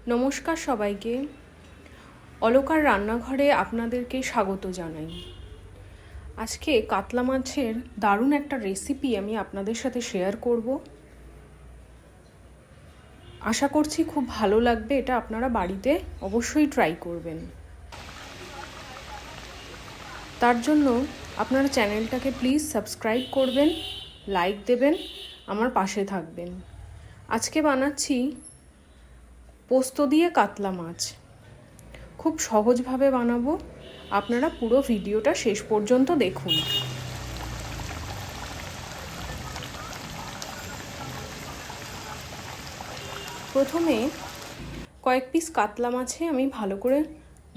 নমস্কার সবাইকে, অলকার রান্নাঘরে আপনাদেরকে স্বাগত জানাই। আজকে কাতলা মাছের দারুণ একটা রেসিপি আমি আপনাদের সাথে শেয়ার করব। আশা করছি খুব ভালো লাগবে, এটা আপনারা বাড়িতে অবশ্যই ট্রাই করবেন। তার জন্য আপনারা চ্যানেলটাকে প্লিজ সাবস্ক্রাইব করবেন, লাইক দেবেন, আমার পাশে থাকবেন। আজকে বানাচ্ছি পোস্ত দিয়ে কাতলা মাছ। খুব সহজভাবে বানাবো, আপনারা পুরো ভিডিওটা শেষ পর্যন্ত দেখুন। প্রথমে কয়েক পিস কাতলা মাছে আমি ভালো করে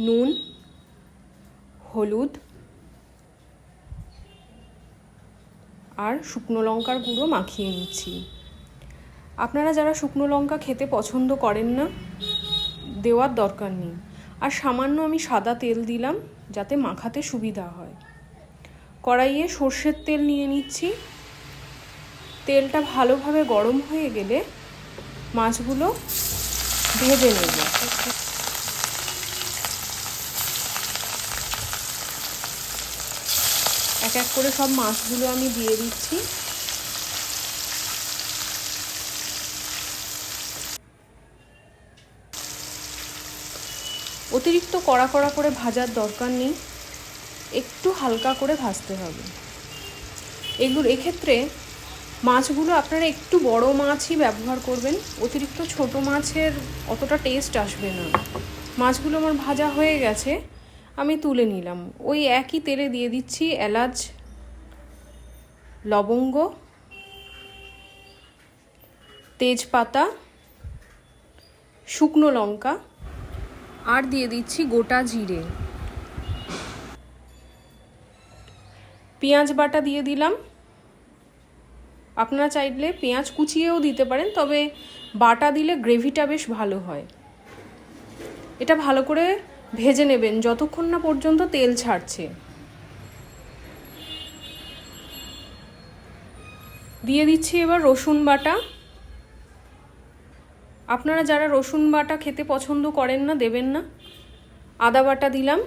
নুন, হলুদ আর শুকনো লঙ্কার গুঁড়ো মাখিয়ে নিচ্ছি। আপনারা যারা শুকনো লঙ্কা খেতে পছন্দ করেন না, দেওয়ার দরকার নেই। আর সামান্য আমি সাদা তেল দিলাম যাতে মাখাতে সুবিধা হয়। কড়াইয়ে সর্ষের তেল নিয়ে নিচ্ছি। তেলটা ভালোভাবে গরম হয়ে গেলে মাছগুলো ভেজে নেব। এক এক করে সব মাছগুলো আমি দিয়ে দিচ্ছি। অতিরিক্ত কড়া কড়া করে ভাজার দরকার নেই, একটু হালকা করে ভাজতে হবে। এক্ষেত্রে মাছগুলো আপনারা একটু বড় মাছই ব্যবহার করবেন, অতিরিক্ত ছোট মাছের অতটা টেস্ট আসবে না। মাছগুলো আমার ভাজা হয়ে গেছে, আমি তুলে নিলাম। ওই একই তেলে দিয়ে দিচ্ছি এলাচ, লবঙ্গ, তেজপাতা, শুকনো লঙ্কা আর দিয়ে দিচ্ছি গোটা জিরে। পেঁয়াজ বাটা দিয়ে দিলাম। আপনারা চাইলে পেঁয়াজ কুচিয়েও দিতে পারেন, তবে বাটা দিলে গ্রেভিটা বেশ ভালো হয়। এটা ভালো করে ভেজে নেবেন যতক্ষণ না পর্যন্ত তেল ছাড়ছে। দিয়ে দিচ্ছি এবার রসুন বাটা। আপনারা যারা রসুন বাটা খেতে পছন্দ করেন না, দেবেন না। আদা বাটা দিলাম।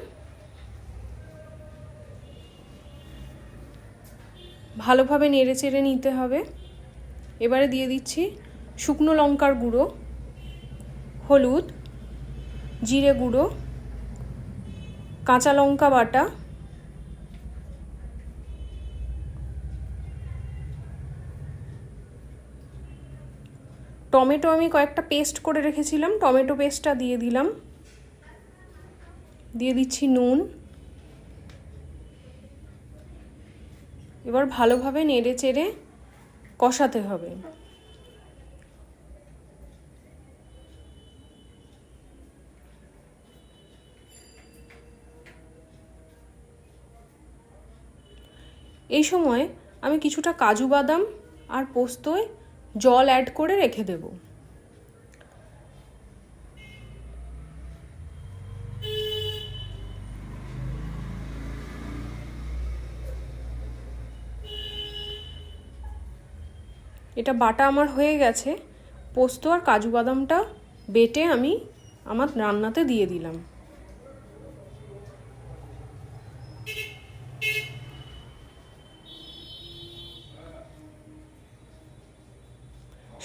ভালোভাবে নেড়ে চেড়ে নিতে হবে। এবারে দিয়ে দিচ্ছি শুকনো লঙ্কার গুঁড়ো, হলুদ, জিরে গুঁড়ো, কাঁচা লঙ্কা বাটা, টমেটো আমি কয়েকটা পেস্ট করে রেখেছিলাম, টমেটো পেস্টটা দিয়ে দিলাম। দিয়ে দিচ্ছি নুন। এবার ভালোভাবে নেড়ে চেড়ে কষাতে হবে। এই সময় আমি কিছুটা কাজু বাদাম আর পোস্তয় জল অ্যাড করে রেখে দেব। এটা বাটা আমার হয়ে গেছে। পোস্ত আর কাজু বাদামটা বেটে আমি আমার রান্নাতে দিয়ে দিলাম।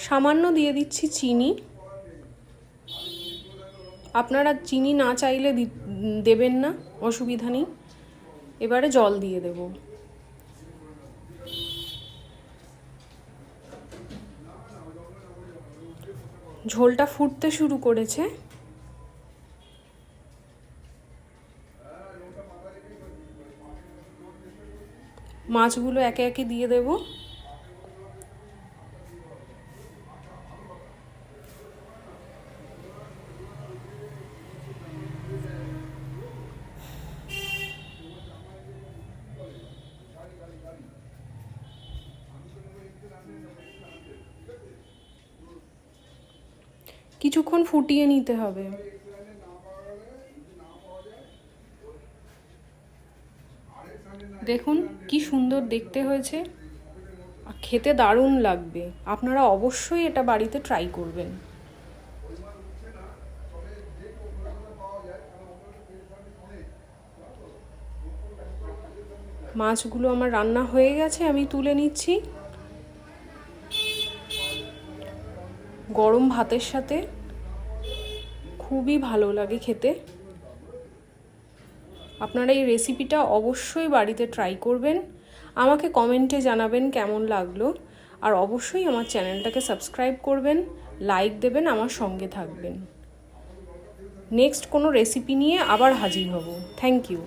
সামান্য দিয়ে দিচ্ছি চিনি। আপনারা চিনি না চাইলে দেবেন না, অসুবিধা নেই। এবারে জল দিয়ে দেব। ঝোলটা ফুটতে শুরু করেছে। মাছগুলো একে একে দিয়ে দেব। কিছুক্ষণ ফুটিয়ে নিতে হবে। দেখুন কি সুন্দর দেখতে হয়েছে, খেতে দারুণ লাগবে। আপনারা অবশ্যই এটা বাড়িতে ট্রাই করবেন। মাছগুলো আমার রান্না হয়ে গেছে, আমি তুলে নিচ্ছি। গরম ভাতের সাথে খুবই ভালো লাগে খেতে। আপনারা এই রেসিপিটা অবশ্যই বাড়িতে ট্রাই করবেন, আমাকে কমেন্টে জানাবেন কেমন লাগলো। আর অবশ্যই আমার চ্যানেলটাকে সাবস্ক্রাইব করবেন, লাইক দেবেন, আমার সঙ্গে থাকবেন। নেক্সট কোনো রেসিপি নিয়ে আবার হাজির হব। Thank you.